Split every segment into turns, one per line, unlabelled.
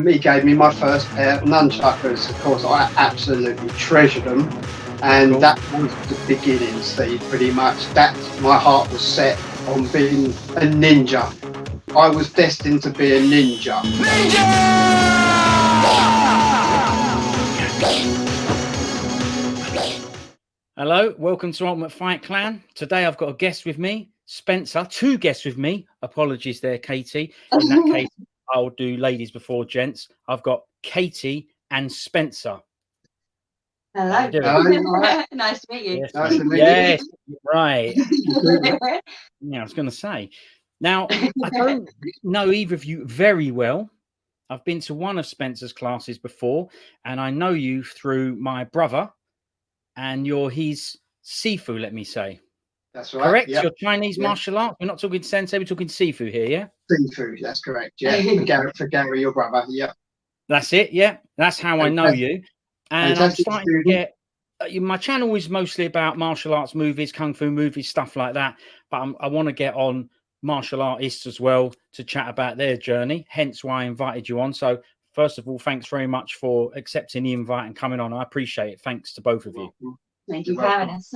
he gave me my first pair of nunchuckers. Of course, I absolutely treasured them. And
Cool.
that was the beginning, Steve, pretty much. That my heart was set on being a ninja. I was destined to be a ninja.
Hello, welcome to Ultimate Fight Clan. Today I've got a guest with me, Spencer. Two guests with me. Apologies there, Katie. In that case, I'll do ladies before gents. I've got Katie and Spencer.
Hello.
How you doing?
Hello.
Nice to meet you.
Yes,
Nice to meet
yes, right.
you.
Yeah, I was going to say. Now, I don't know either of you very well. I've been to one of Spencer's classes before, and I know you through my brother, and you're his Sifu, let me say.
That's right.
Correct?
Yep.
Your Chinese martial art? We're not talking sensei, we're talking Sifu here, yeah?
Seafood, that's correct. Yeah, for Gary, your brother. Yep.
That's it, yeah. That's how I know you. And I'm
Fantastic
starting to
student.
get... my channel is mostly about martial arts movies, kung fu movies, stuff like that. But I want to get on martial artists as well to chat about their journey. Hence why I invited you on. So first of all, thanks very much for accepting the invite and coming on. I appreciate it. Thanks to both of you.
Thank you for having us.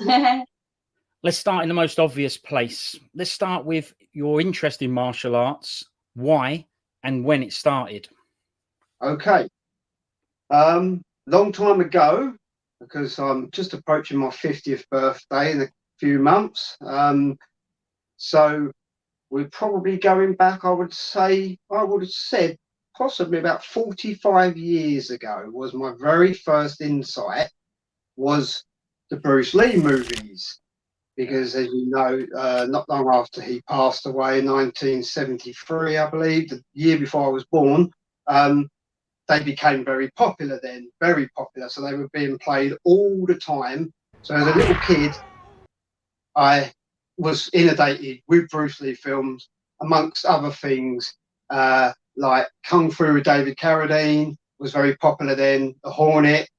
Let's start in the most obvious place. Let's start with your interest in martial arts, why and when it started.
Okay. Long time ago, because I'm just approaching my 50th birthday in a few months. So we're probably going back, I would have said possibly about 45 years ago was my very first insight was the Bruce Lee movies. Because as you know, not long after he passed away in 1973, I believe, the year before I was born, they became very popular then, very popular. So they were being played all the time. So as a little kid, I was inundated with Bruce Lee films, amongst other things, like Kung Fu with David Carradine was very popular then, The Hornet,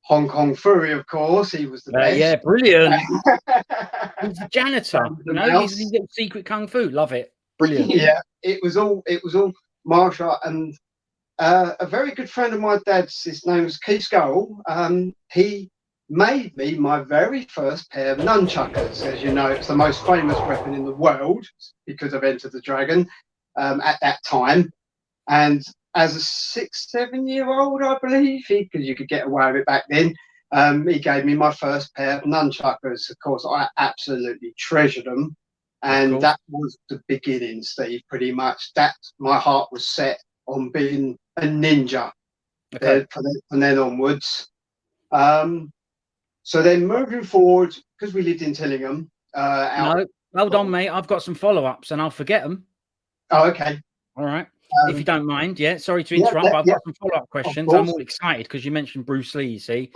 Hong Kong Fury, of course, he was the best.
Yeah, brilliant. He's a janitor, you know,
Mouse.
he's little secret kung fu. Love it. Brilliant.
Yeah, it was all martial art. And a very good friend of my dad's, his name was Keith Scarroll. He made me my very first pair of nunchuckers. As you know, it's the most famous weapon in the world because of Enter the Dragon at that time. And as a 6-7-year-old, I believe, because you could get away with it back then, he gave me my first pair of nunchuckers. Of course, I absolutely treasured them. And that was the beginning, Steve, pretty much. That my heart was set on being a ninja from then onwards. So then moving forward, because we lived in Tillingham.
No, hold on, mate. I've got some follow-ups and I'll forget them.
Oh, okay.
All right. If you don't mind, yeah. Sorry to interrupt, but I've got some follow-up questions. I'm all excited because you mentioned Bruce Lee, you see.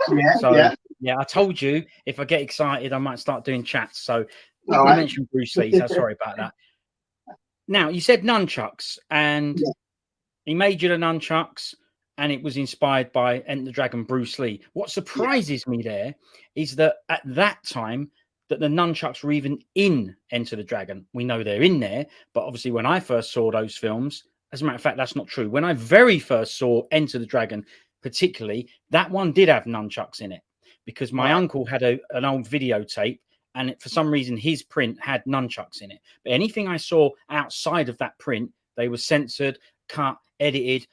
Yeah, I told you if I get excited, I might start doing chats. So you mentioned Bruce Lee, so sorry about that. Now, you said nunchucks, and he made you the nunchucks, and it was inspired by Enter the Dragon Bruce Lee. What surprises me there is that at that time, that the nunchucks were even in Enter the Dragon. We know they're in there, but obviously when I first saw those films, as a matter of fact, that's not true. When I very first saw Enter the Dragon, particularly, that one did have nunchucks in it because my uncle had an old videotape, and for some reason his print had nunchucks in it. But anything I saw outside of that print, they were censored, cut, edited.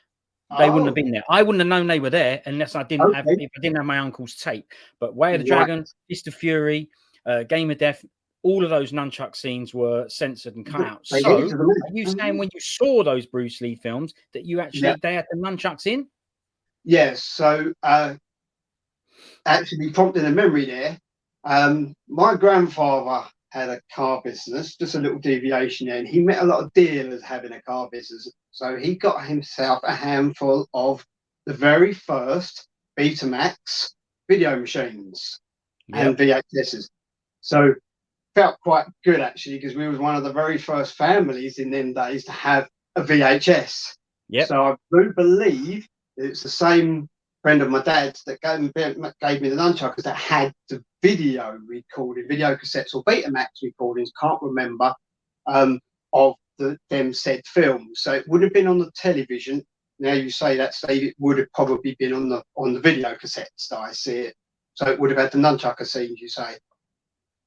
They wouldn't have been there. I wouldn't have known they were there unless I didn't have, if I didn't have my uncle's tape. But Way of the Dragon, Fist of Fury, Game of Death, all of those nunchuck scenes were censored and cut out. So, are you saying when you saw those Bruce Lee films that you actually they had the nunchucks in?
Yes. So, actually, prompting a memory there. My grandfather had a car business, just a little deviation there, and he met a lot of dealers having a car business. So he got himself a handful of the very first Betamax video machines and VHSs. So felt quite good actually, because we was one of the very first families in them days to have a VHS. So I do believe it's the same friend of my dad's that gave me the nunchuckers that had the video recording, video cassettes or Betamax recordings, can't remember, of them said films. So it would have been on the television. Now you say that, Steve, it would have probably been on the video cassettes that I see it. So it would have had the nunchucker scenes, you say?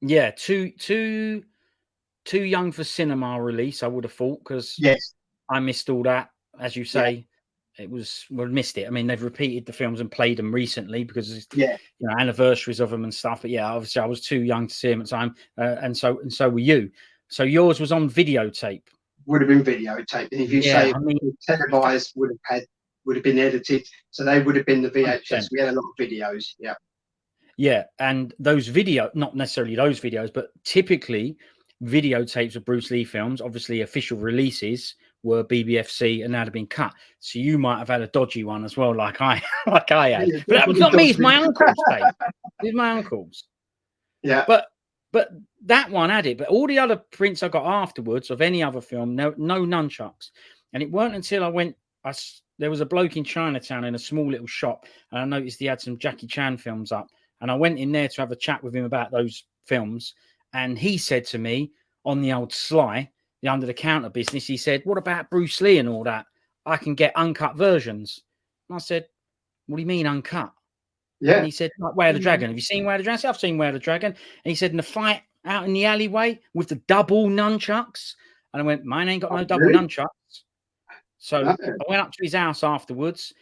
Yeah, too young for cinema release, I would have thought, because
yes,
I missed all that. As you say, we missed it. I mean, they've repeated the films and played them recently because it's, anniversaries of them and stuff. But yeah, obviously I was too young to see them at the time, and so were you. So yours was on videotape.
Would have been videotape, and if you say televised, would have been edited. So they would have been the VHS. 100%. We had a lot of videos. Yeah. Yeah,
and those not necessarily those videos, but typically videotapes of Bruce Lee films, obviously official releases, were BBFC and now have been cut. So you might have had a dodgy one as well, like I had. But that was not me, it's my uncle's tape. It's my uncle's.
Yeah.
But that one had it. But all the other prints I got afterwards of any other film, no nunchucks. And it weren't until I went, there was a bloke in Chinatown in a small little shop, and I noticed he had some Jackie Chan films up. And I went in there to have a chat with him about those films. And he said to me on the old sly, the under-the-counter business, he said, "What about Bruce Lee and all that? I can get uncut versions." And I said, "What do you mean uncut?"
Yeah.
And he said, "Like Way of the Dragon. Have you seen Way of the Dragon?" I said, "I've seen Way of the Dragon." And he said, "In the fight out in the alleyway with the double nunchucks." And I went, "Mine ain't got no double nunchucks." So I went up to his house afterwards.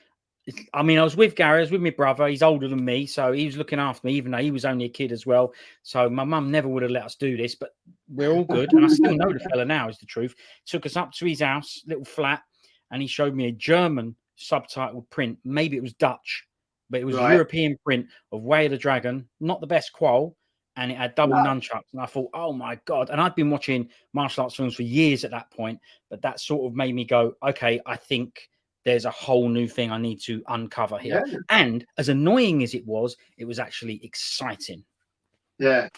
I mean, I was with Gary, I was with my brother. He's older than me, so he was looking after me, even though he was only a kid as well. So my mum never would have let us do this, but we're all good. And I still know the fella now, is the truth. Took us up to his house, little flat, and he showed me a German subtitled print. Maybe it was Dutch, but it was a European print of Way of the Dragon, not the best qual, and it had double nunchucks. And I thought, oh my God. And I'd been watching martial arts films for years at that point, but that sort of made me go, okay, I think there's a whole new thing I need to uncover here. Yeah. And as annoying as it was actually exciting.
Yeah.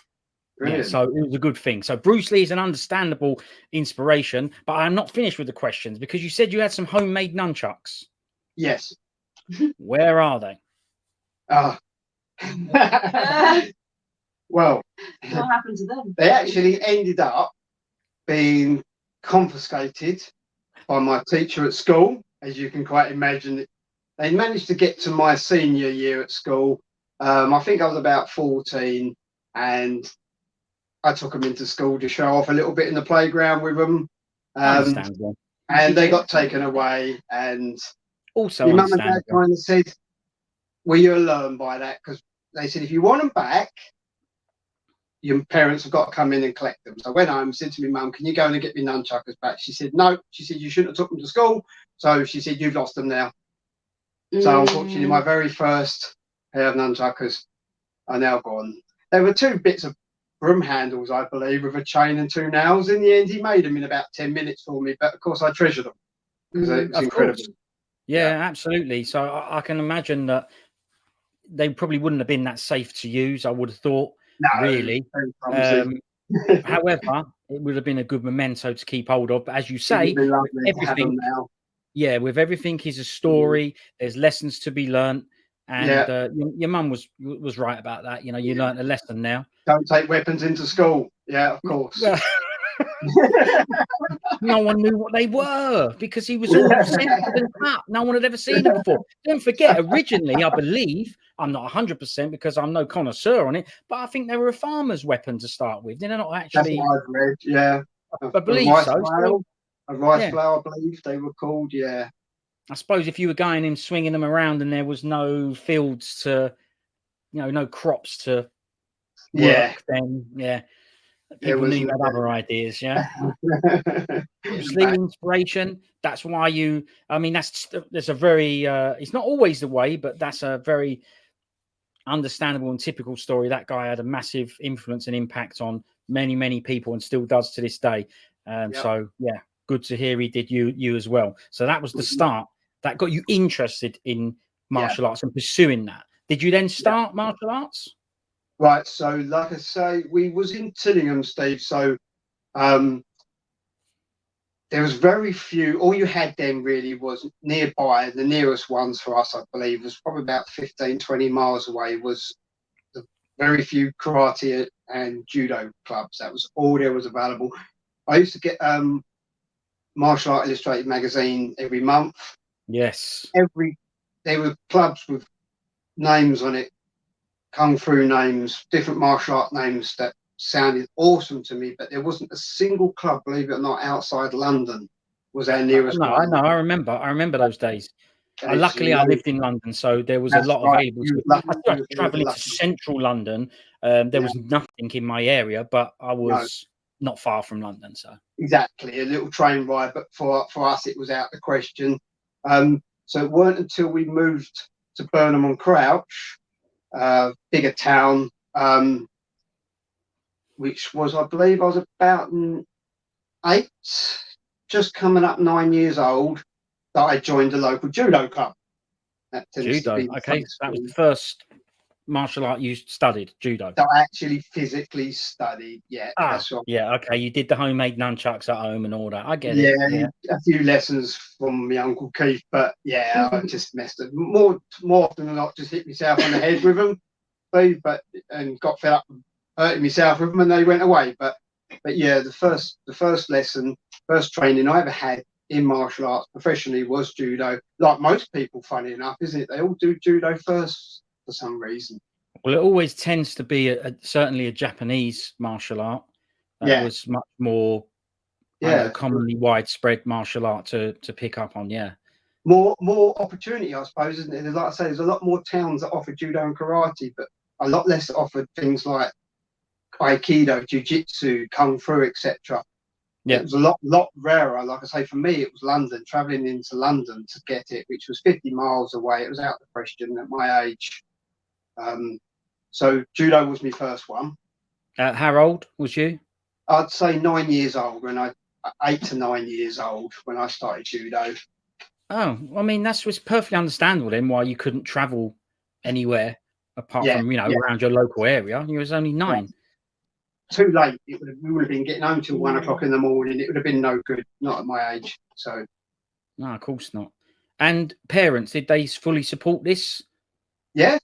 Brilliant. Yeah, so it was a good thing. So Bruce Lee is an understandable inspiration, but I'm not finished with the questions because you said you had some homemade nunchucks.
Yes.
Where are they?
Well,
what happened to them?
They actually ended up being confiscated by my teacher at school. As you can quite imagine, they managed to get to my senior year at school. I think I was about 14, and I took them into school to show off a little bit in the playground with them. And they got taken away. And
also,
my mum and dad kind of said, "Well, you'll learn by that," because they said if you want them back, your parents have got to come in and collect them. So I went home, said to my mum, "Can you go in and get me nunchuckers back?" She said, "No." She said, "You shouldn't have took them to school." So she said, "You've lost them now." So unfortunately, my very first pair of nunchuckers are now gone. There were 2 bits of broom handles, I believe, with a chain and 2 nails. In the end, he made them in about 10 minutes for me. But of course, I treasure them because it's incredible.
Yeah, absolutely. So I can imagine that they probably wouldn't have been that safe to use, I would have thought. No, really. However, it would have been a good memento to keep hold of. But as you say, with everything is a story. There's lessons to be learnt, and your mum was right about that. You know, you learnt a lesson now.
Don't take weapons into school. Yeah, of course.
No one knew what they were because he was all censored and cut. No one had ever seen them before. Don't forget, originally, I believe, I'm not 100% because I'm no connoisseur on it, but I think they were a farmer's weapon to start with. They're not actually.
That's what I've read, yeah.
I believe so.
A rice flour, I believe they were called, yeah.
I suppose if you were going in swinging them around and there was no fields to, no crops to work, then, people knew you had other ideas, Bruce Lee inspiration. That's why there's a very, it's not always the way, but that's a very understandable and typical story. That guy had a massive influence and impact on many, many people and still does to this day. So, good to hear he did you as well. So that was the start. That got you interested in martial arts and pursuing that. Did you then start martial arts?
Right, so like I say, we was in Tillingham, Steve, so there was very few. All you had then really was nearby. The nearest ones for us, I believe, was probably about 15, 20 miles away, was the very few karate and judo clubs. That was all there was available. I used to get Martial Art Illustrated magazine every month.
Yes.
There were clubs with names on it, kung fu names, different martial art names that sounded awesome to me, but there wasn't a single club, believe it or not, outside London was our nearest
No,
one.
I remember those days. Luckily, I lived in London, so there was a lot available. I started traveling to central London. There was nothing in my area, but I was not far from London. So
exactly, a little train ride, but for us, it was out the question. So it weren't until we moved to Burnham-On-Crouch, bigger town, which was, I believe, I was about 8, just coming up 9 years old, that I joined a local judo club. That
judo, okay, that was the first martial art you studied, judo.
That I actually physically studied, that's right.
Yeah, okay, you did the homemade nunchucks at home and all that. I get it.
Yeah, a few lessons from my Uncle Keith, but I just messed it more often than not. Just hit myself on the head with them, and got fed up hurting myself with them, and they went away. But yeah, the first lesson, first training I ever had in martial arts professionally was judo. Like most people, funny enough, isn't it? They all do judo first for some reason.
Well, it always tends to be certainly a Japanese martial art. That was much more commonly widespread martial art to pick up on.
More opportunity, I suppose, isn't it? Like I say, there's a lot more towns that offer judo and karate, but a lot less that offered things like aikido, jiu-jitsu, kung fu, etc. It was a lot rarer. Like I say, for me, it was London, traveling into London to get it, which was 50 miles away. It was out of the question at my age. So judo was my first one.
How old was you?
I'd say 9 years old, 8 to 9 years old when I started judo.
Oh, I mean, was perfectly understandable then why you couldn't travel anywhere apart from, around your local area. You was only 9.
Too late. We would have been getting home till 1 o'clock in the morning. It would have been no good, not at my age. So,
no, of course not. And parents, did they fully support this?
Yeah,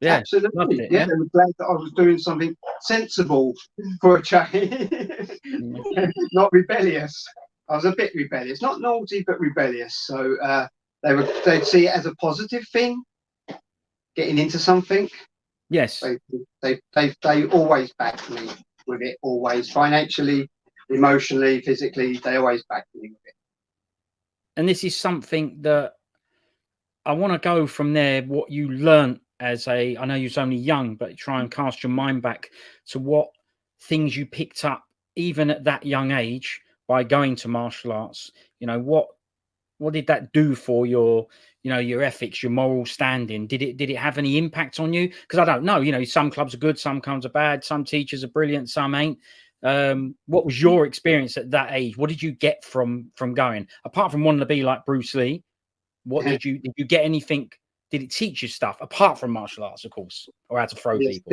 absolutely. They were glad that I was doing something sensible for a change, not rebellious. I was a bit rebellious, not naughty, but rebellious. So they'd see it as a positive thing, getting into something.
Yes,
they always backed me with it. Always, financially, emotionally, physically, they always backed me with it.
And this is something that I want to go from there. What you learned I know you was only young, but try and cast your mind back to what things you picked up even at that young age by going to martial arts. What did that do for your ethics, your moral standing? Did it have any impact on you? Because I don't know, some clubs are good, some clubs are bad, some teachers are brilliant, some ain't. What was your experience at that age? What did you get from going, apart from wanting to be like Bruce Lee? What did you get anything? Did it teach you stuff apart from martial arts, of course, or how to throw people?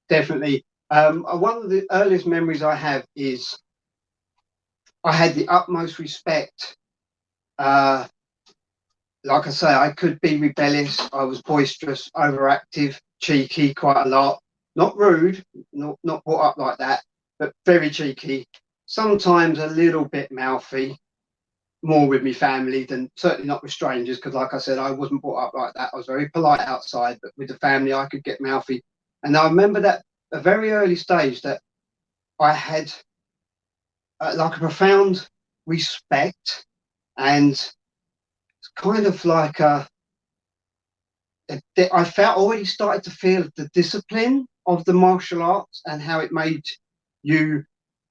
Definitely. One of the earliest memories I have is I had the utmost respect. Like I say, I could be rebellious. I was boisterous, overactive, cheeky quite a lot. Not rude, not brought up like that, but very cheeky. Sometimes a little bit mouthy. More with my family than certainly not with strangers, because like I said, I wasn't brought up like that. I was very polite outside, but with the family I could get mouthy. And I remember that a very early stage that I had like a profound respect, and it's kind of like I already started to feel the discipline of the martial arts and how it made you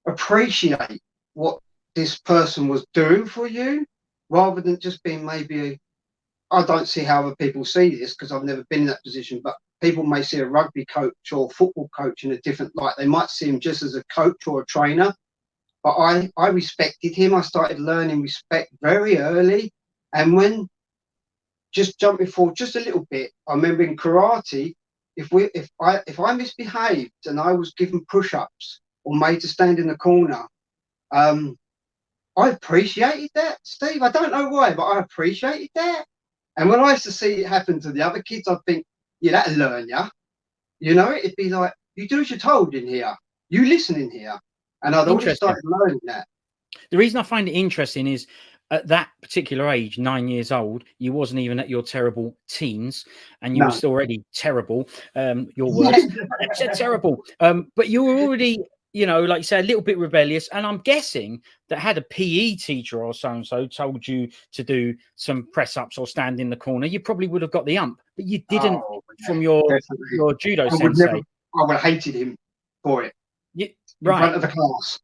appreciate what this person was doing for you, rather than just being maybe I don't see how other people see this because I've never been in that position, but people may see a rugby coach or football coach in a different light. They might see him just as a coach or a trainer, but I respected him. I started learning respect very early, and when just jumping forward just a little bit, I remember in karate, if I misbehaved and I was given push-ups or made to stand in the corner, I appreciated that, Steve. I don't know why, but I appreciated that. And when I used to see it happen to the other kids, I'd think, yeah, that'll learn ya. It'd be like, you do as you're told in here. You listen in here. And I'd already started learning that.
The reason I find it interesting is at that particular age, 9 years old, you wasn't even at your terrible teens, and you were still already terrible. Your words, said terrible. But you were already, you know, like you say, a little bit rebellious. And I'm guessing that had a PE teacher or so and so told you to do some press ups or stand in the corner, you probably would have got the ump. But you didn't from your judo sensei.
I would have hated him for it.
In
front of the class.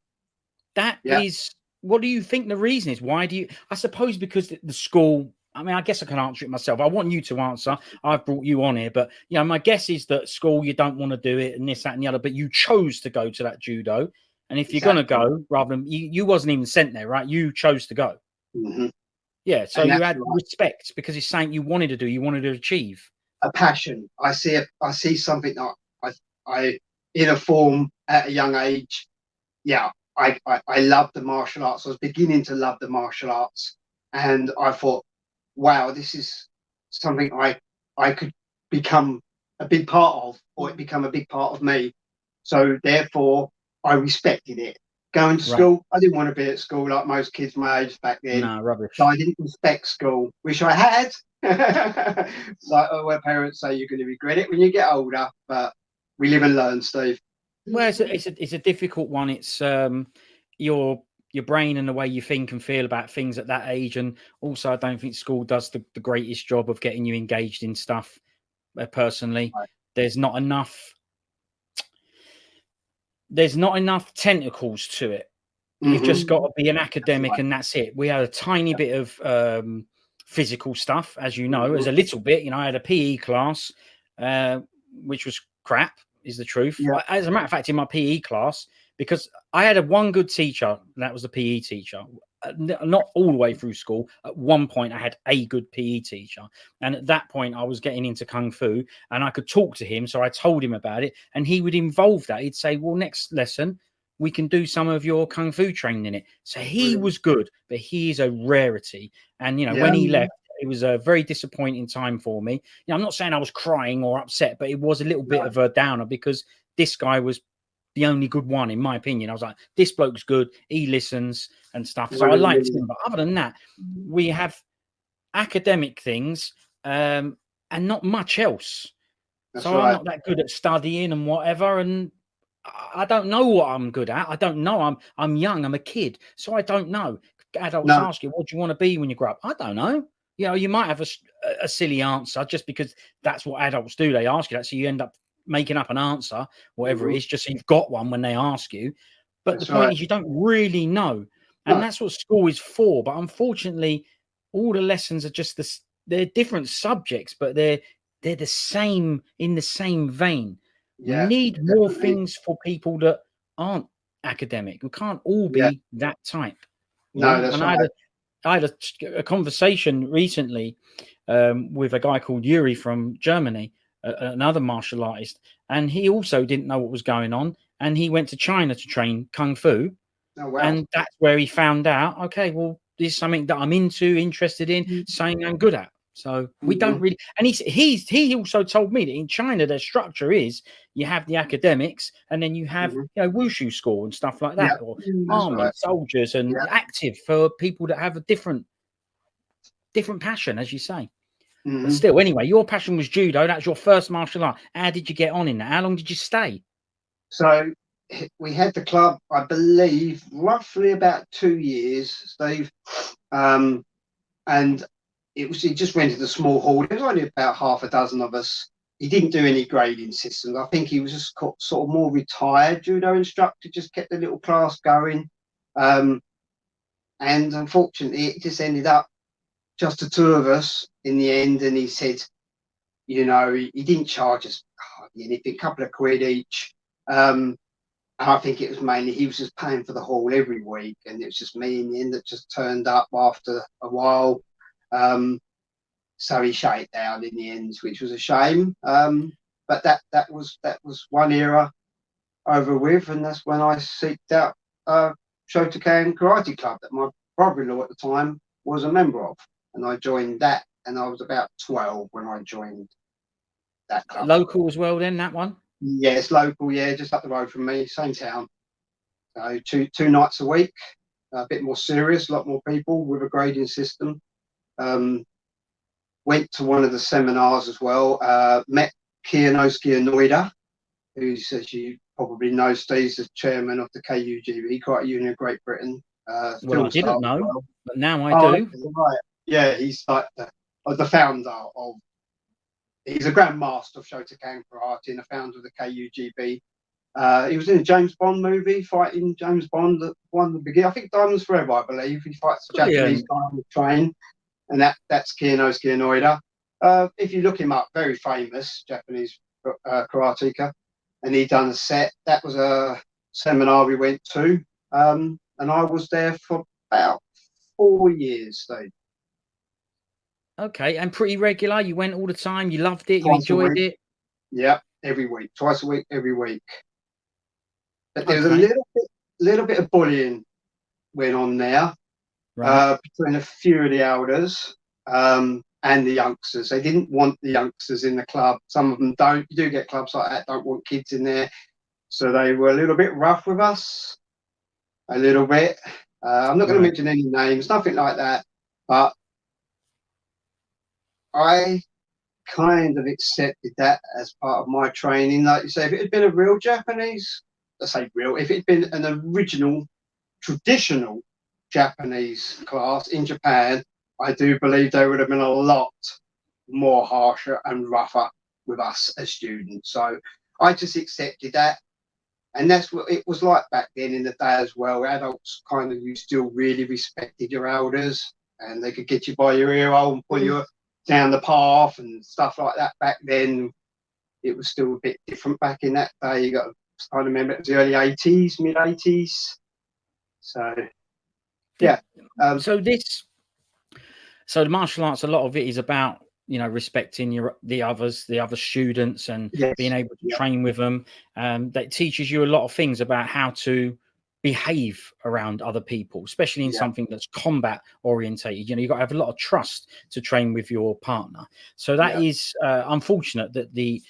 That is. What do you think the reason is? Why do you? I suppose because the school. I mean, I guess I can answer it myself. I want you to answer. I've brought you on here, but you know, my guess is that school you don't want to do it and this, that, and the other. But you chose to go to that judo, and if you're gonna go, rather than you wasn't even sent there, right? You chose to go. Yeah, so you had respect because it's something you wanted to do. You wanted to achieve
a passion. I see something that I in a form at a young age. Yeah. I love the martial arts. I was beginning to love the martial arts, and I thought, wow, this is something I could become a big part of, or it become a big part of me. So therefore, I respected it. Going to school, I didn't want to be at school like most kids my age back then.
No, rubbish.
So I didn't respect school. Wish I had. Like where parents say you're going to regret it when you get older, but we live and learn, Steve.
Well, it's a difficult one. It's your brain and the way you think and feel about things at that age, and also I don't think school does the greatest job of getting you engaged in stuff. Personally, there's not enough tentacles to it. You've just got to be an academic, and that's it. We had a tiny bit of physical stuff, as you know, as a little bit. You know, I had a PE class, which was crap. Is the truth. As a matter of fact, in my PE class, because I had one good teacher, and that was the PE teacher, not all the way through school. At one point, I had a good PE teacher. And at that point, I was getting into Kung Fu, and I could talk to him. So I told him about it, and he would involve that. He'd say, well, next lesson, we can do some of your Kung Fu training in it. So he was good, but he is a rarity. And, you know, when he left, it was a very disappointing time for me. You know, I'm not saying I was crying or upset, but it was a little bit of a downer because this guy was the only good one, in my opinion. I was like, this bloke's good. He listens and stuff. So I liked him. But other than that, we have academic things and not much else. I'm not that good at studying and whatever. And I don't know what I'm good at. I don't know. I'm young. I'm a kid. So I don't know. Adults ask you, what do you want to be when you grow up? I don't know. You know, you might have a silly answer just because that's what adults do. They ask you that. So you end up making up an answer, whatever it is, just so you've got one when they ask you. But the point is you don't really know. And that's what school is for. But unfortunately, all the lessons are just they're different subjects, but they're the same in the same vein. We need more things for people that aren't academic. We can't all be that type.
No, that's right.
I had a conversation recently with a guy called Yuri from Germany, another martial artist, and he also didn't know what was going on, and he went to China to train Kung Fu, and that's where he found out, okay, well, this is something that I'm interested in, saying I'm good at. So we don't really, and he also told me that in China their structure is you have the academics and then you have you know wushu school and stuff like that, or army soldiers and active for people that have a different passion, as you say. But still, anyway, your passion was judo. That's your first martial art. How did you get on in that? How long did you stay?
So we had the club, I believe, roughly about 2 years, Steve, and he just rented a small hall. There was only about half a dozen of us. He didn't do any grading systems. I think he was just sort of more retired judo instructor, just kept the little class going. And unfortunately, it just ended up just the two of us in the end. And he said, you know, he didn't charge us anything, a couple of quid each. And I think it was mainly he was just paying for the hall every week. And it was just me in the end that just turned up after a while. So he shut it down in the end, which was a shame. But that was one era over with, and that's when I seeked out Shotokan Karate Club that my brother-in-law at the time was a member of, and I joined that, and I was about 12 when I joined that club.
Local as well, then that one?
Yes, local. Yeah, just up the road from me, same town. So two nights a week. a bit more serious, a lot more people with a grading system. Went to one of the seminars as well. Met Kiyonosuke Inoida, who's, as you probably know, Steve's the chairman of the KUGB, Karate Union of Great Britain.
Well, I didn't know, but now I do.
Right. Yeah, he's like the founder of. He's a grandmaster of Shotokan Karate and the founder of the KUGB. He was in a James Bond movie, fighting James Bond, that won the beginning. I think Diamonds Forever, I believe. He fights the Japanese guy on the train, and that's Kiyonosuke Inoida. If you look him up, very famous Japanese karateka, and he done a set. That was a seminar we went to, and I was there for about 4 years, Steve.
Okay, and pretty regular. You went all the time. You loved it. You enjoyed it.
Yeah, every week, twice a week, every week. But there was a little bit of bullying went on there, right, between a few of the elders and the youngsters. They didn't want the youngsters in the club. Some of them don't. You do get clubs like that, don't want kids in there. So they were a little bit rough with us, a little bit. I'm not going to mention any names, nothing like that. But I kind of accepted that as part of my training. Like you say, if it had been a real Japanese, let's say real, if it had been an original, traditional Japanese class in Japan, I do believe they would have been a lot more harsher and rougher with us as students. So I just accepted that. And that's what it was like back then in the day as well. Adults kind of, you still really respected your elders, and they could get you by your ear hole and pull you down the path and stuff like that. Back then, it was still a bit different back in that day. You got to kind of remember it was the early 80s, mid 80s. So, yeah.
So the martial arts, a lot of it is about, you know, respecting the other students and being able to train with them. That teaches you a lot of things about how to behave around other people, especially in something that's combat orientated. You know, you've got to have a lot of trust to train with your partner. So that is unfortunate that the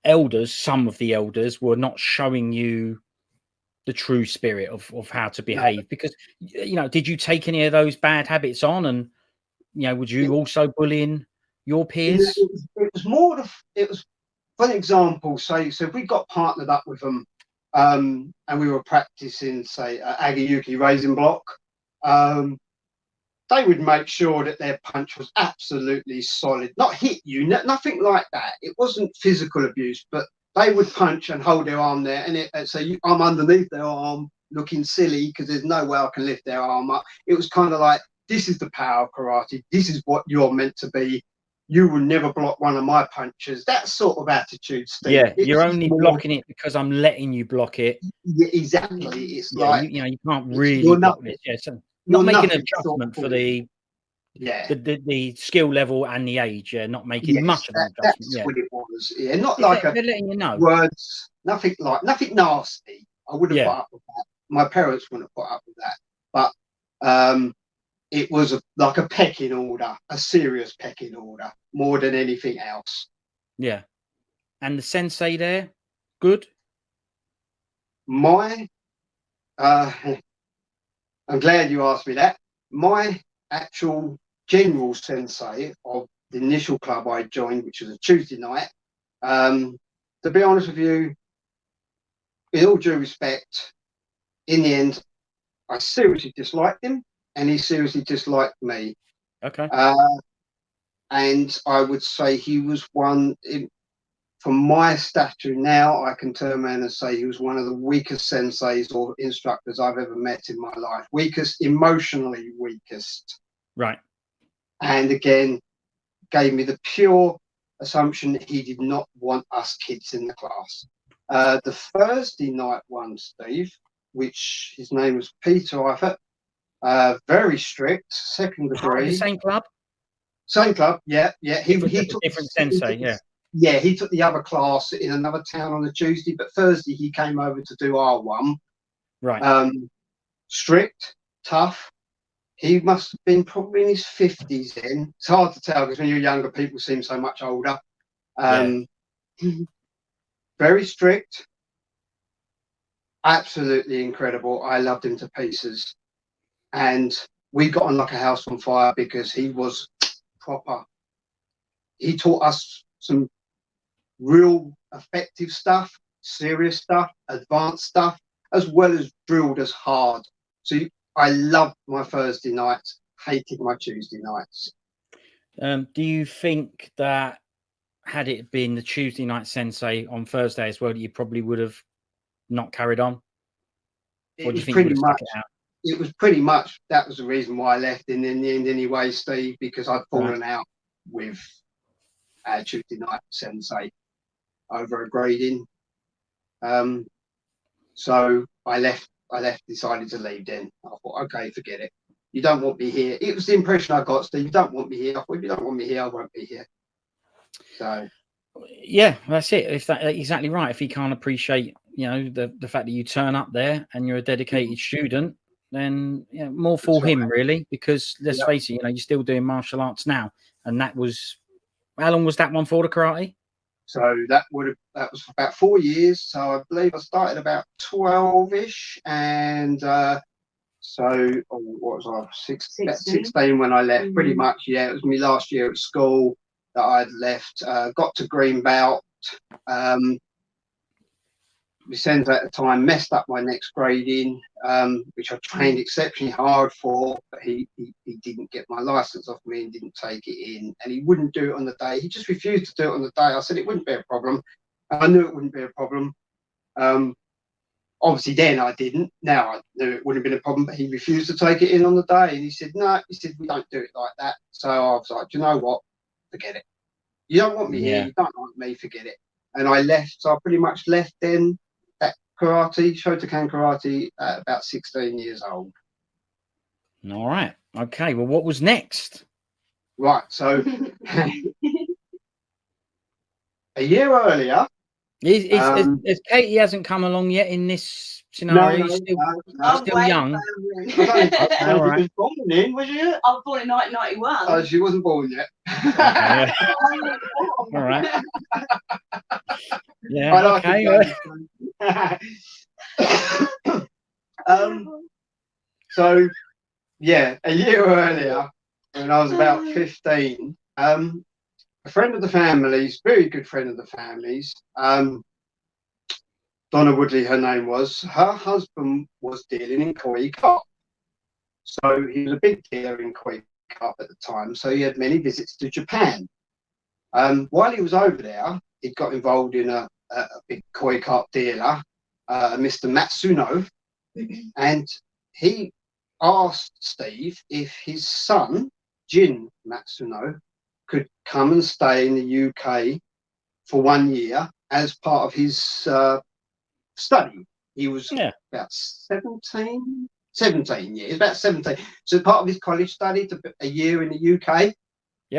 elders, some of the elders, were not showing you the true spirit of how to behave. Because, you know, did you take any of those bad habits on? And, you know, would you also bullying your peers?
It was more of, it was, for example, so if we got partnered up with them, and we were practicing, say, Agayuki raising block, they would make sure that their punch was absolutely solid, not hit you, nothing like that. It wasn't physical abuse, but they would punch and hold their arm there, and so I'm underneath their arm looking silly because there's no way I can lift their arm up. It was kind of like, this is the power of karate. This is what you're meant to be. You will never block one of my punches. That sort of attitude, Steve.
Yeah, you're only blocking it because I'm letting you block it.
Yeah, exactly. It's like,
you know, you can't really block this. Yeah, so not making an adjustment for the skill level and the age. Yeah, not making much of an adjustment.
That's what it was. Yeah, not
yeah,
like
they're letting you know.
Words, nothing nasty. I wouldn't put up with that. My parents wouldn't have put up with that. But it was like a pecking order, a serious pecking order, more than anything else.
Yeah. And the sensei there, good?
I'm glad you asked me that. My actual general sensei of the initial club I joined, which was a Tuesday night, to be honest with you, with all due respect, in the end, I seriously disliked him, and he seriously disliked me.
Okay.
And I would say he was one, from my stature now, I can turn around and say he was one of the weakest senseis or instructors I've ever met in my life. Weakest, emotionally weakest.
Right.
And again, gave me the pure assumption that he did not want us kids in the class. The Thursday night one, Steve, which his name was Peter Eifert, very strict, second degree.
Part of the same club?
Same club, yeah. He took
different sensei, yeah.
Yeah, he took the other class in another town on a Tuesday, but Thursday he came over to do our one.
Right.
Strict, tough. He must have been probably in his 50s then. It's hard to tell because when you're younger, people seem so much older. Very strict. Absolutely incredible. I loved him to pieces. and we got on like a house on fire because he was proper. He taught us some real effective stuff, serious stuff, advanced stuff, as well as drilled us hard. So I loved my Thursday nights, hated my Tuesday nights.
Do you think that had it been the Tuesday night sensei on Thursday as well, you probably would have not carried on? Or do you think you would have stuck it out?
It was pretty much, that was the reason why I left in the end anyway, Steve, because I'd fallen out with our Tuesday night sensei over a grading. So I left, decided to leave then. I thought, okay, forget it. You don't want me here. It was the impression I got, Steve. You don't want me here. I thought, if you don't want me here, I won't be here. So
yeah, that's it. If that's exactly right. If he can't appreciate, you know, the fact that you turn up there and you're a dedicated student, then more for him really, because let's face it, you know, you're still doing martial arts now, and that was, how long was that one for, the karate?
So that was for about 4 years. So I believe I started about 12-ish, and so what was I, 16 when I left. Pretty much, yeah. It was my last year at school that I'd left. Got to green belt. Sensei at the time messed up my next grading, which I trained exceptionally hard for, but he didn't get my license off me and didn't take it in, and he wouldn't do it on the day. He just refused to do it on the day. I said it wouldn't be a problem. I knew it wouldn't be a problem. Obviously then I didn't. Now I knew it wouldn't have been a problem, but he refused to take it in on the day, and he said, no, he said, we don't do it like that. So I was like, do you know what? Forget it. You don't want me here. You don't want me. Forget it. And I left. So I pretty much left then. Karate, Shotokan karate, at about 16 years old.
All right. Okay. Well, what was next?
Right. So a year earlier,
is Katie hasn't come along yet in this scenario?
No,
still young.
All right. Was born in, was you?
I was born in 1991.
Oh, she wasn't born yet.
Okay, all right. Yeah. Okay.
So yeah, a year earlier, when I was about 15, a friend of the family's, very good friend of the family's, Donna Woodley, her name was, her husband was dealing in Koi Cup. So he was a big dealer in Koi Cup at the time. So he had many visits to Japan. While he was over there, he got involved in a big Koi Cup dealer, Mr. Matsuno, and he asked Steve if his son, Jin Matsuno, could come and stay in the UK for 1 year as part of his study. He was about 17 years, about 17. So part of his college study, a year in the UK,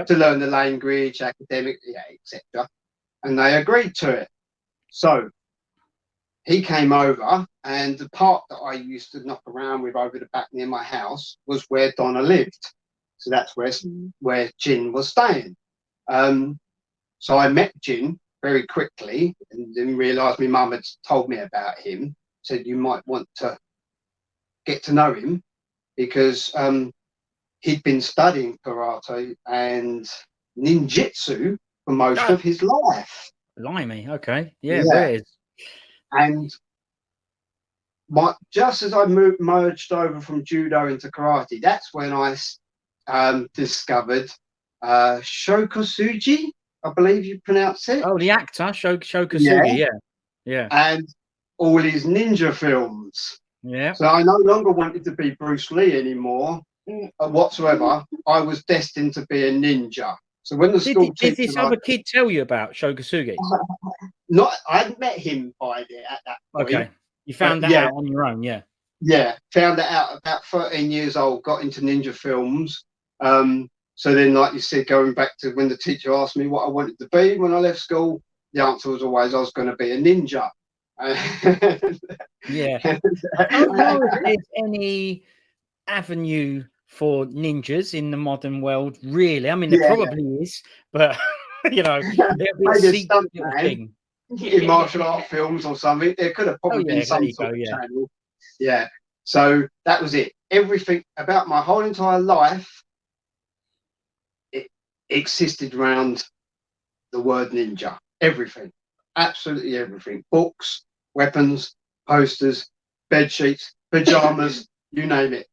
to learn the language, academic, etc. And they agreed to it. So he came over, and the part that I used to knock around with over the back near my house was where Donna lived. So that's where Jin was staying. So I met Jin very quickly, and then realised my mum had told me about him. Said you might want to get to know him, because he'd been studying karate and ninjutsu for most of his life.
Blimey, okay, yeah.
And just as I merged over from judo into karate, that's when I discovered Shokosugi, I believe you pronounce it.
Oh, the actor Shokosugi, yeah.
And all his ninja films.
Yeah.
So I no longer wanted to be Bruce Lee anymore whatsoever. I was destined to be a ninja. So when the school
did this other kid tell you about Shokosugi?
I'd met him by there at that point.
Okay, you found that out on your own, yeah.
Yeah, found that out about 13 years old. Got into ninja films. So then, like you said, going back to when the teacher asked me what I wanted to be when I left school, the answer was always I was going to be a ninja.
Yeah. I don't know if there's any avenue for ninjas in the modern world, really. I mean, there probably is, but you know,
maybe a thing in martial art films or something. There could have probably been some sort of channel. Yeah. So that was it. Everything about my whole entire life, it existed around the word ninja. Everything, absolutely everything. Books, weapons, posters, bed sheets, pajamas, you name it.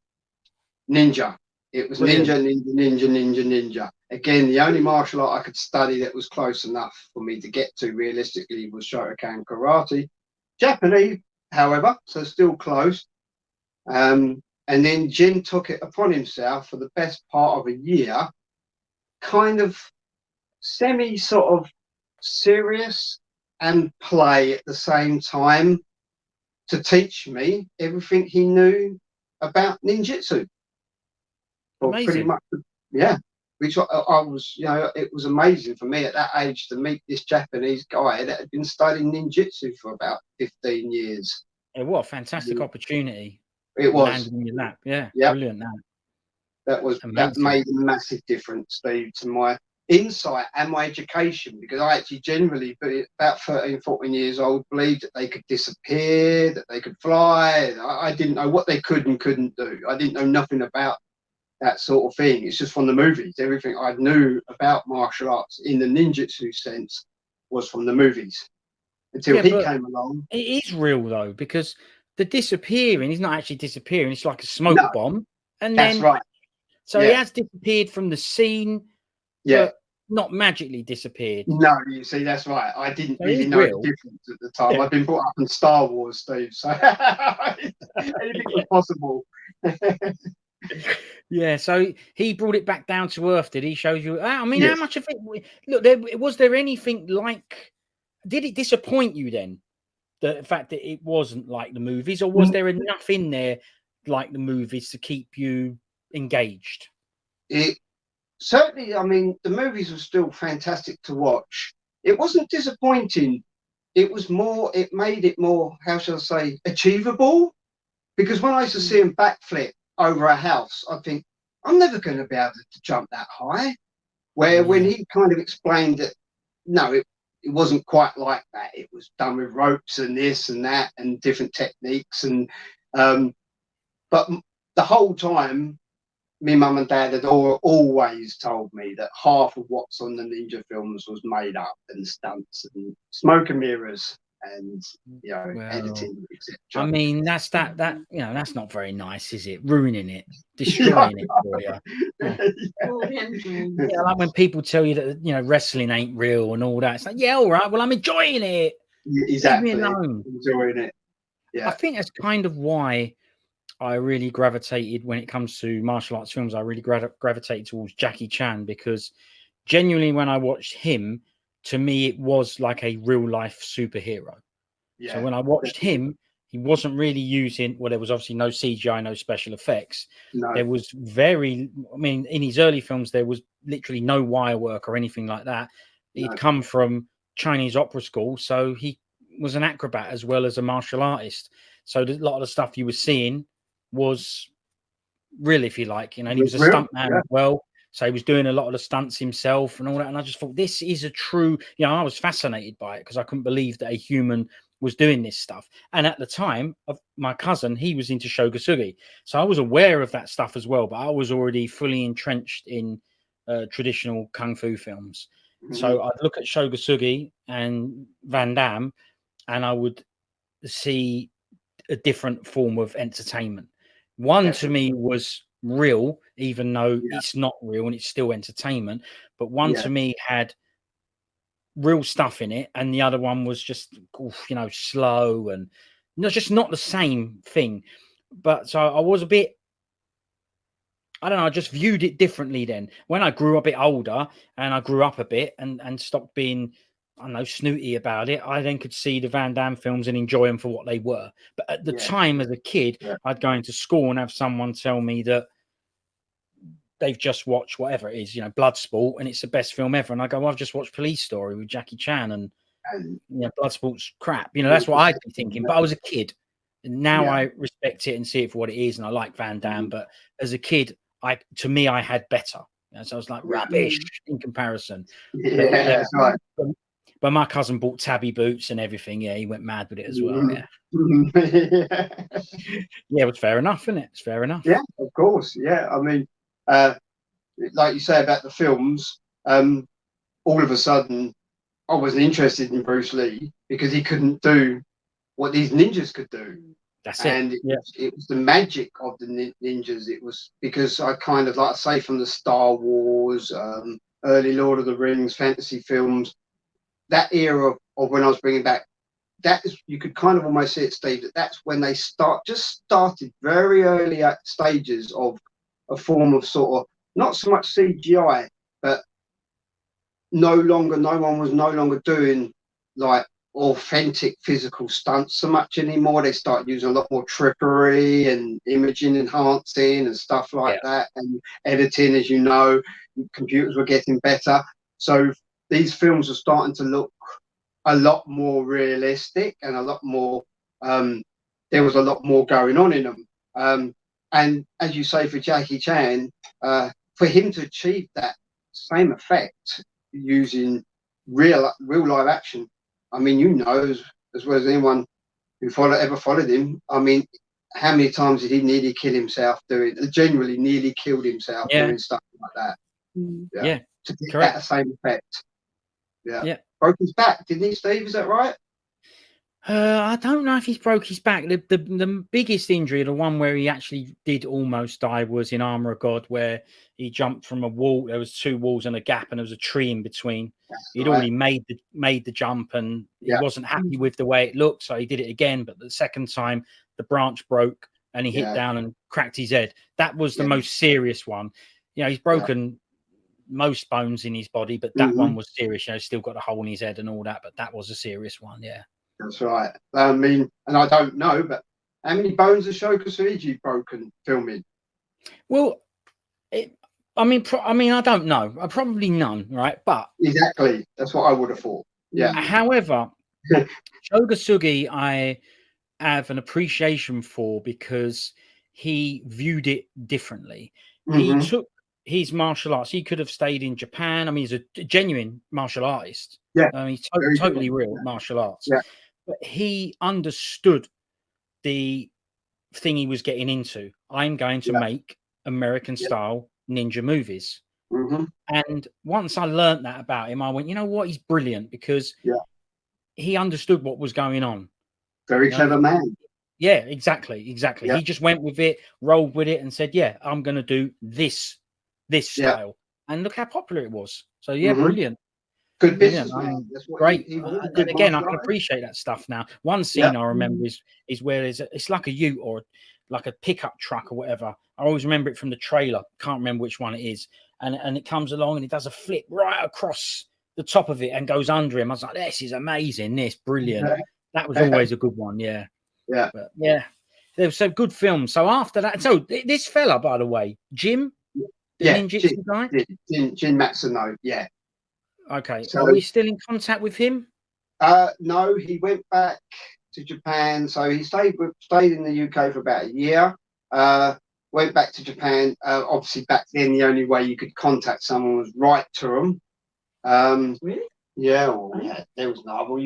Ninja. It was
Brilliant.
ninja. Again, the only martial art I could study that was close enough for me to get to realistically was Shotokan karate. Japanese, however, so still close. And then Jin took it upon himself for the best part of a year, kind of semi sort of serious and play at the same time, to teach me everything he knew about ninjutsu. Or pretty much, yeah. Which I was, it was amazing for me at that age to meet this Japanese guy that had been studying ninjutsu for about 15 years.
Yeah, what a fantastic opportunity.
It was.
Landing in your lap. Yeah,
yep.
Brilliant.
That made a massive difference, Steve, to my insight and my education, because I actually generally, about 13, 14 years old, believed that they could disappear, that they could fly. I didn't know what they could and couldn't do. I didn't know nothing about that sort of thing. It's just from the movies. Everything I knew about martial arts in the ninjutsu sense was from the movies until he came along.
It is real though, because the disappearing is not actually disappearing. It's like a smoke bomb. And
that's
then,
right.
So he has disappeared from the scene, but not magically disappeared.
No, you see, that's right. I didn't really know the difference at the time. I've been brought up in Star Wars, Steve, so anything was possible.
Yeah, so he brought it back down to earth. Did he show you? I mean, how much of it? Look, was there anything like? Did it disappoint you then? The fact that it wasn't like the movies, or was there enough in there like the movies to keep you engaged?
It certainly. I mean, the movies were still fantastic to watch. It wasn't disappointing. It was more. It made it more. How shall I say? Achievable. Because when I used to see him backflip over a house, I think, I'm never going to be able to jump that high. Where when he kind of explained that, no, it wasn't quite like that. It was done with ropes and this and that and different techniques. And but the whole time, me mum and dad had always told me that half of what's on the ninja films was made up and stunts and smoke and mirrors and editing, etc.
I mean, that's not very nice, is it? Ruining it, destroying it for you. Yeah, like when people tell you that wrestling ain't real and all that. It's like, yeah, all right, well, I'm enjoying it.
Exactly,
leave me alone.
Enjoying it. Yeah,
I think that's kind of why I really gravitated when it comes to martial arts films. I really gravitated towards Jackie Chan, because genuinely, when I watched him, to me, it was like a real life superhero. Yeah, so when I watched him, he wasn't really using, well, there was obviously no CGI, no special effects. No. There was in his early films, there was literally no wire work or anything like that. He'd come from Chinese opera school, so he was an acrobat as well as a martial artist. So a lot of the stuff you were seeing was real, if you like. And he was a stuntman as well. So he was doing a lot of the stunts himself and all that. And I just thought, this is a true, I was fascinated by it because I couldn't believe that a human was doing this stuff. And at the time, of my cousin, he was into shogosugi. So I was aware of that stuff as well, but I was already fully entrenched in traditional kung fu films. Mm-hmm. So I'd look at shogosugi and Van Damme, and I would see a different form of entertainment. One to me was real, even though it's not real and it's still entertainment, but one to me had real stuff in it, and the other one was just slow and just not the same thing. But so I was a bit, I don't know, I just viewed it differently then. When I grew a bit older and I grew up a bit and stopped being, I don't know, snooty about it, I then could see the Van Damme films and enjoy them for what they were. But at the time, as a kid, I'd go into school and have someone tell me that they've just watched whatever it is, Bloodsport, and it's the best film ever. And I go, well, I've just watched Police Story with Jackie Chan, and Bloodsport's crap. That's what I'd be thinking. But I was a kid. And now I respect it and see it for what it is, and I like Van Damme. But as a kid, to me, I had better. So I was like, rubbish in comparison.
Yeah, that's right.
But my cousin bought tabby boots and everything. Yeah, he went mad with it as well. Yeah. Yeah, it's fair enough, isn't it? It's fair enough.
Yeah, of course. Yeah, I mean, like you say about the films, all of a sudden I wasn't interested in Bruce Lee because he couldn't do what these ninjas could do.
That's
and
it.
It was the magic of the ninjas. It was because I kind of, like I say, from the Star Wars, early Lord of the Rings, fantasy films, that era of when I was bringing back, that is, you could kind of almost see it, Steve, that's when they started very early at stages of a form of sort of, not so much CGI, but no one was no longer doing like authentic physical stunts so much anymore. They started using a lot more trickery and imaging enhancing and stuff like that, and editing. As you know, computers were getting better, so these films are starting to look a lot more realistic and a lot more there was a lot more going on in them, and as you say, for Jackie Chan, for him to achieve that same effect using real live action, I mean, you know, as well as anyone who ever followed him, I mean, how many times did he nearly kill himself genuinely nearly killed himself doing stuff like that? Yeah. To get that same effect. Yeah. Broke his back, didn't he, Steve? Is that right?
I don't know if he's broke his back. The biggest injury, the one where he actually did almost die, was in Armour of God, where he jumped from a wall. There was 2 walls and a gap, and there was a tree in between. He'd already made the jump, and he wasn't happy with the way it looked, so he did it again. But the second time, the branch broke, and he hit down and cracked his head. That was the most serious one. You know, he's broken most bones in his body, but that one was serious. You know, still got a hole in his head and all that, but that was a serious one. Yeah.
That's right. I mean, and I don't know, but how many bones has Shoka Suiji broken filming?
Well, I mean, I don't know. Probably none, right? But
exactly, that's what I would have thought. Yeah.
However, Shoga Sugi, I have an appreciation for because he viewed it differently. He took his martial arts. He could have stayed in Japan. I mean, he's a genuine martial artist.
Yeah.
He's totally real martial arts.
Yeah.
But he understood the thing he was getting into. I'm going to make American style ninja movies. And once I learned that about him, I went, you know what? He's brilliant because he understood what was going on.
Very clever man.
Yeah, exactly. Yeah. He just went with it, rolled with it, and said, yeah, I'm going to do this style. And look how popular it was. So, yeah, brilliant.
Good business,
great. And again, I can appreciate that stuff now. One scene I remember is where it's like a ute or like a pickup truck or whatever. I always remember it from the trailer. Can't remember which one it is. And it comes along and it does a flip right across the top of it and goes under him. I was like, this is amazing. This brilliant. That was always a good one. Yeah. But yeah. There was some good films. So after that, so this fella, by the way, Jim, the ninjutsu guy,
Jin Matsuno. Yeah.
Okay. So, are we still in contact with him?
No, he went back to Japan. So he stayed in the UK for about a year. Went back to Japan. Obviously, back then the only way you could contact someone was write to them.
Really?
Yeah. Well, there was no. Well,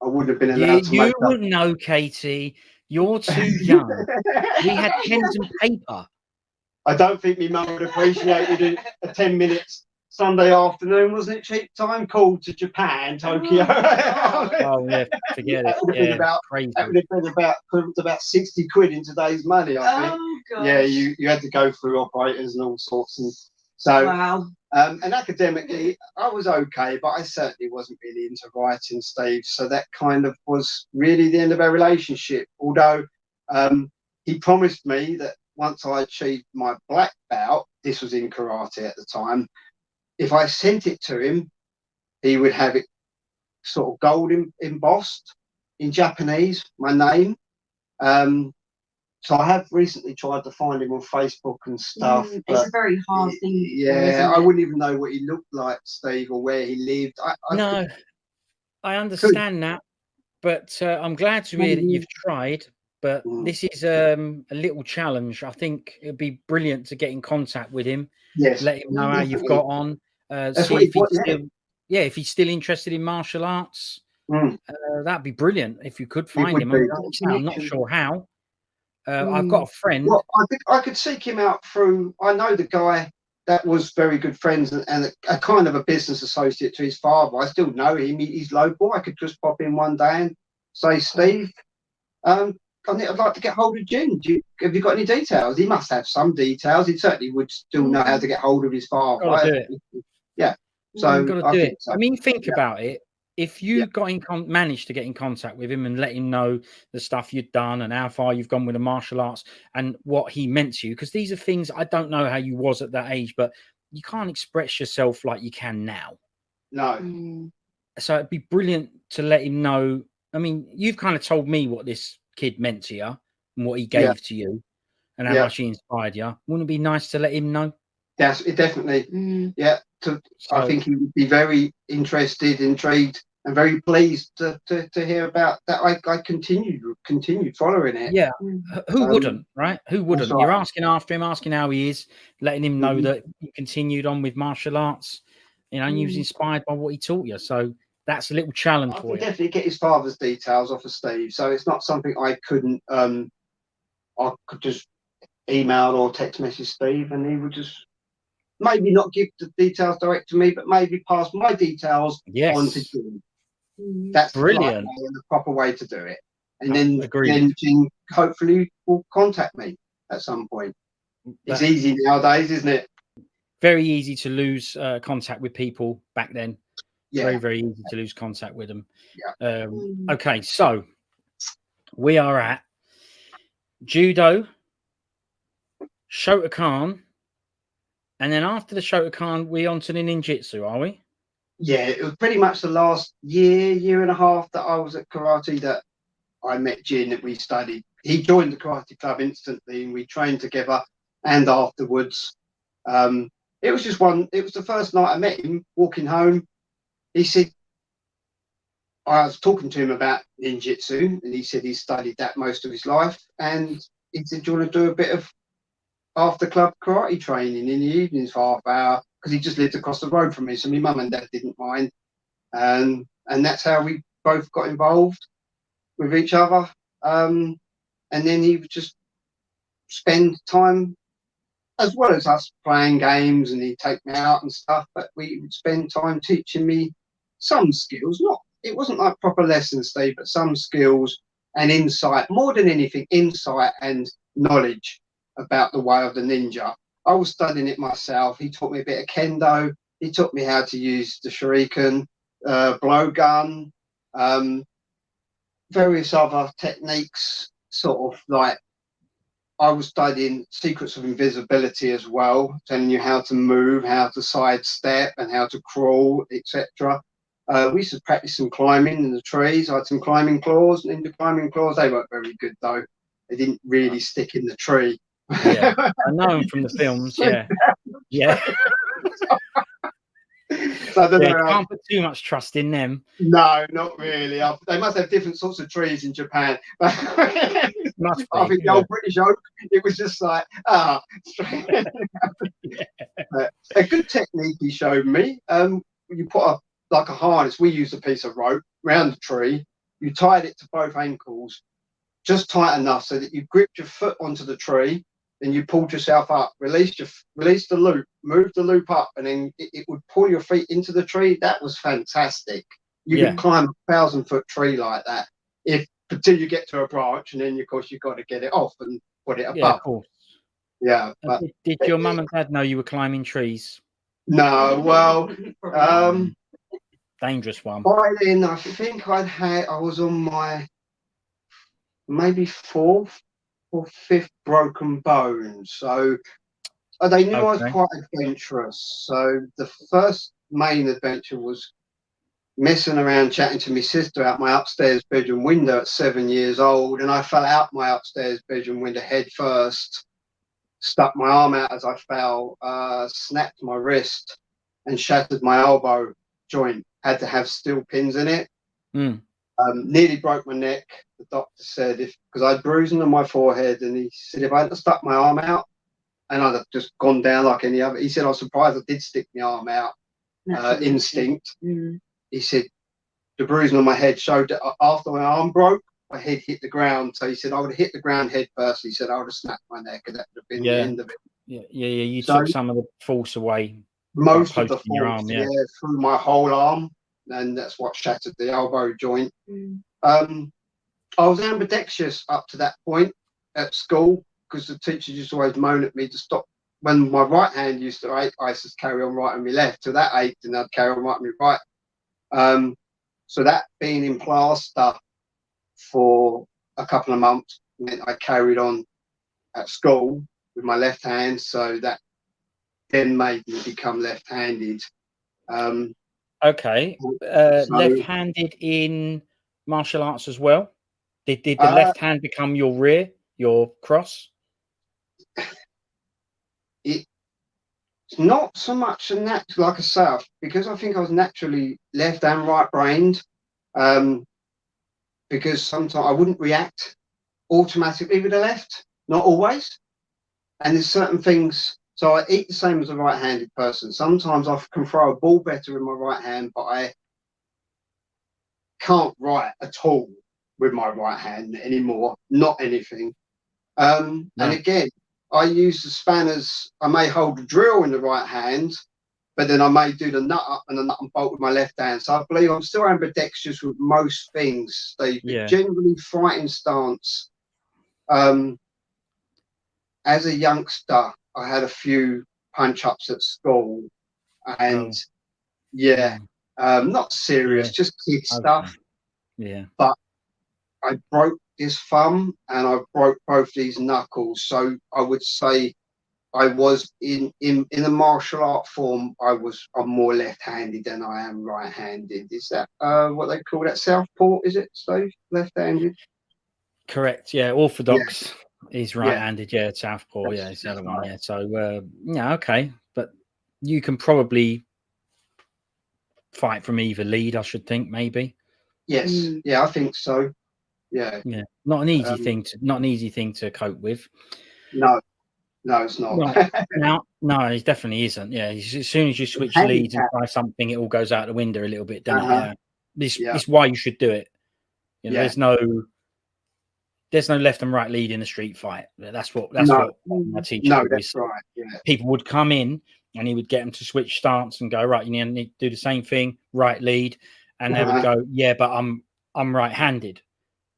I wouldn't have been allowed to.
You wouldn't know, Katie. You're too young. We had pens and paper.
I don't think my mum would have appreciated a 10 minutes Sunday afternoon, wasn't it? Cheap time call to Japan, Tokyo.
Oh yeah, forget it. Crazy.
That would have been about 60 quid in today's money, I think.
Gosh.
Yeah, you had to go through operators and all sorts, and so.
Wow.
And academically, I was okay, but I certainly wasn't really into writing, Steve. So that kind of was really the end of our relationship. Although he promised me that once I achieved my black belt, this was in karate at the time, if I sent it to him, he would have it sort of gold embossed in Japanese, my name. So I have recently tried to find him on Facebook and stuff.
It's a very hard thing.
Yeah, I wouldn't even know what he looked like, Steve, or where he lived.
I understand that, but I'm glad to hear that you've tried. But this is a little challenge. I think it'd be brilliant to get in contact with him.
Yes.
Let him know how you've got on. See if he's still if he's still interested in martial arts, that'd be brilliant if you could find him. I'm not sure how. I've got a friend.
Well, I think I could seek him out through. I know the guy that was very good friends and a kind of a business associate to his father. I still know him. He's local. I could just pop in one day and say, Steve, I'd like to get hold of Jim. Have you got any details? He must have some details. He certainly would still know how to get hold of his father. Yeah. So
got to do it. So. I mean, think about it. If you managed to get in contact with him and let him know the stuff you'd done and how far you've gone with the martial arts and what he meant to you, because these are things I don't know how you was at that age, but you can't express yourself like you can now.
No.
So it'd be brilliant to let him know. I mean, you've kind of told me what this kid meant to you and what he gave to you and how much he inspired you. Wouldn't it be nice to let him know?
Yes, it definitely. Yeah. I think he would be very interested, intrigued, and very pleased to hear about that. I continued following it.
Yeah, who wouldn't, right? Who wouldn't? Right. You're asking after him, asking how he is, letting him know that he continued on with martial arts, and he was inspired by what he taught you. So that's a little challenge for you. I can
definitely get his father's details off of Steve, so it's not something I couldn't. I could just email or text message Steve, and he would just. Maybe not give the details direct to me, but maybe pass my details on to Jim. That's
brilliant.
The proper way to do it. And then Jim hopefully will contact me at some point. It's easy nowadays, isn't it?
Very easy to lose contact with people back then. Yeah. Very, very easy to lose contact with them. Yeah. Okay, so we are at Judo, Shotokan. And then after the Shotokan, we on to the ninjutsu, are we?
Yeah, it was pretty much the last year and a half that I was at karate that I met Jin, that we studied. He joined the karate club instantly and we trained together. And afterwards, it was the first night I met him walking home. He said, I was talking to him about ninjutsu and he said he studied that most of his life. And he said, do you want to do a bit of after club karate training in the evenings for half hour, because he just lived across the road from me, so my mum and dad didn't mind, and that's how we both got involved with each other. And then he would just spend time, as well as us playing games, and he'd take me out and stuff, but we would spend time teaching me some skills. It wasn't like proper lessons, Steve, but some skills and insight, more than anything, insight and knowledge about the way of the ninja. I was studying it myself. He taught me a bit of kendo. He taught me how to use the shuriken, blowgun, various other techniques, sort of like I was studying secrets of invisibility as well, telling you how to move, how to sidestep and how to crawl, etc. We used to practice some climbing in the trees. I had some climbing claws, ninja climbing claws. They weren't very good though. They didn't really stick in the tree.
Yeah, I know them from the films. Yeah. So I don't know. Can't put too much trust in them.
No, not really. They must have different sorts of trees in Japan. I think the old British oak. It was just like a good technique he showed me. You put a harness. We used a piece of rope round the tree. You tied it to both ankles, just tight enough so that you gripped your foot onto the tree. Then you pulled yourself up, release the loop, move the loop up, and then it would pull your feet into the tree. That was fantastic. You could climb a 1,000-foot tree like that until you get to a branch, and then of course you've got to get it off and put it above.
Yeah, of course.
Yeah. But
did your mum and dad know you were climbing trees?
No. Well,
dangerous one.
By then, I think I was on my maybe 4th or 5th broken bone, so they knew I was quite adventurous. So the first main adventure was messing around chatting to my sister out my upstairs bedroom window at 7 years old, and I fell out my upstairs bedroom window head first, stuck my arm out as I fell, snapped my wrist and shattered my elbow joint. Had to have steel pins in it. Nearly broke my neck. The doctor said because I had bruising on my forehead, and he said if I hadn't stuck my arm out and I'd have just gone down like any other. He said I was surprised I did stick my arm out. instinct. He said the bruising on my head showed that after my arm broke, my head hit the ground. So he said I would have hit the ground head first. He said I would have snapped my neck, and that would have been the end of it.
Yeah. You took some of the force away.
Most of the force, through my whole arm, and that's what shattered the elbow joint. I was ambidextrous up to that point at school because the teachers used to always moan at me to stop. When my right hand used to ache, I used to carry on writing my left. So that ached, and I'd carry on writing my right. So that being in plaster for a couple of months meant I carried on at school with my left hand. So that then made me become left-handed.
Left-handed in martial arts as well. Did the left hand become your rear, your cross?
It's not so much a natural, like I say, because I think I was naturally left and right-brained. Because sometimes I wouldn't react automatically with the left, not always. And there's certain things. So I eat the same as a right-handed person. Sometimes I can throw a ball better in my right hand, but I can't write at all with my right hand anymore, not anything. And again, I use the spanners. I may hold the drill in the right hand, but then I may do the nut up and the nut and bolt with my left hand. So I believe I'm still ambidextrous with most things. Generally fighting stance. As a youngster, I had a few punch-ups at school, and not serious, just kid stuff.
Yeah. But
I broke this thumb and I broke both these knuckles. So I would say I was in a martial art form. I'm more left-handed than I am right-handed. Is that what they call that? Southpaw, is it, Steve? Left-handed?
Correct. Yeah. Orthodox is right-handed. Yeah. Southpaw. Yeah. It's the other one. Yeah. So okay. But you can probably fight from either lead, I should think, maybe.
Yes. Yeah, I think so. Yeah.
Yeah. Not an easy thing to cope with.
No, it's not.
No, it definitely isn't. Yeah. As soon as you switch leads and try something, it all goes out the window a little bit, doesn't it? Yeah. It's why you should do it. You know, there's no left and right lead in a street fight. That's what my teacher always said.
Right. Yeah.
People would come in and he would get them to switch stance and go, right, you need to do the same thing, right lead. And they would go, yeah, but I'm right-handed.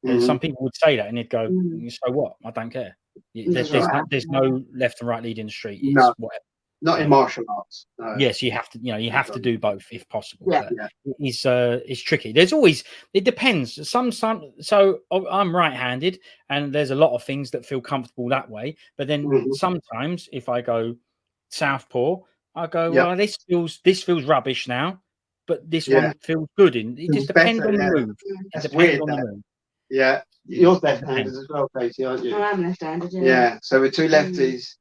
And some people would say that and they'd go, so what? I don't care. There's no left and right lead in the street. It's whatever.
Not in martial arts. No.
Yes, you have to do both if possible. Yeah. It's tricky. It depends. So I'm right-handed, and there's a lot of things that feel comfortable that way. But then sometimes if I go southpaw, I go, well, this feels rubbish now, but this one feels good. It just depends on the move.
That's weird. Yeah, you're left-handed as well, Katie, aren't you?
I am left-handed.
Yeah. So we're two lefties.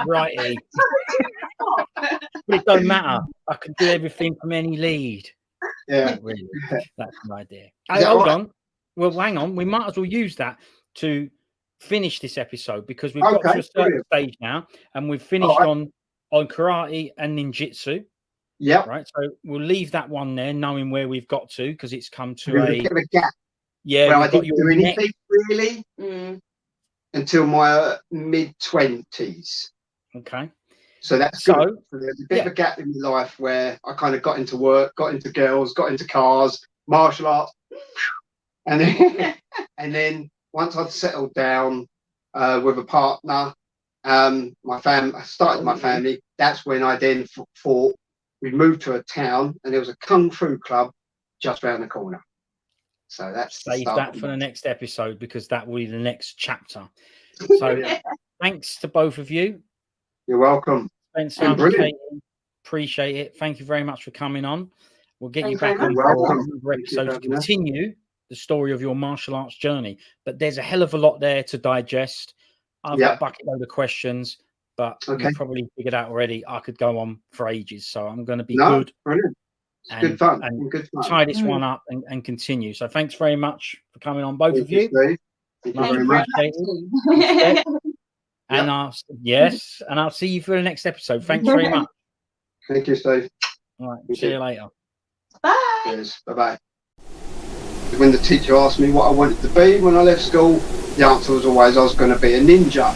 Righty. But it don't matter. I can do everything from any lead.
Yeah.
Really. That's an idea. Hold on. Well, hang on. We might as well use that to finish this episode because we've got to a certain stage now, and we've finished on karate and ninjutsu.
Yeah.
Right. So we'll leave that one there, knowing where we've got to, because it's come to a
bit of a gap.
Yeah.
Well, I didn't do anything really until my mid-20s.
Okay.
So that's good. So there's a bit of a gap in my life where I kind of got into work, got into girls, got into cars, martial arts, and then once I'd settled down with a partner, I started my family. That's when I then thought we moved to a town, and there was a kung fu club just around the corner. So that's
save that for the next episode, because that will be the next chapter. So thanks to both of you.
You're welcome.
Spencer, Katie, appreciate it. Thank you very much for coming on. We'll get you back on for another episode to continue the story of your martial arts journey. But there's a hell of a lot there to digest. I've got a bucket load of questions, but you probably figured out already I could go on for ages. So I'm going to be good.
Brilliant.
And,
good fun.
Tie this one up and continue. So thanks very much for coming on, both of you.
Thank you very much.
And I'll see you for the next episode. Thanks very much.
Thank you, Steve.
All right. See you later.
Bye.
Cheers. Bye-bye. When the teacher asked me what I wanted to be when I left school, the answer was always I was going to be a ninja.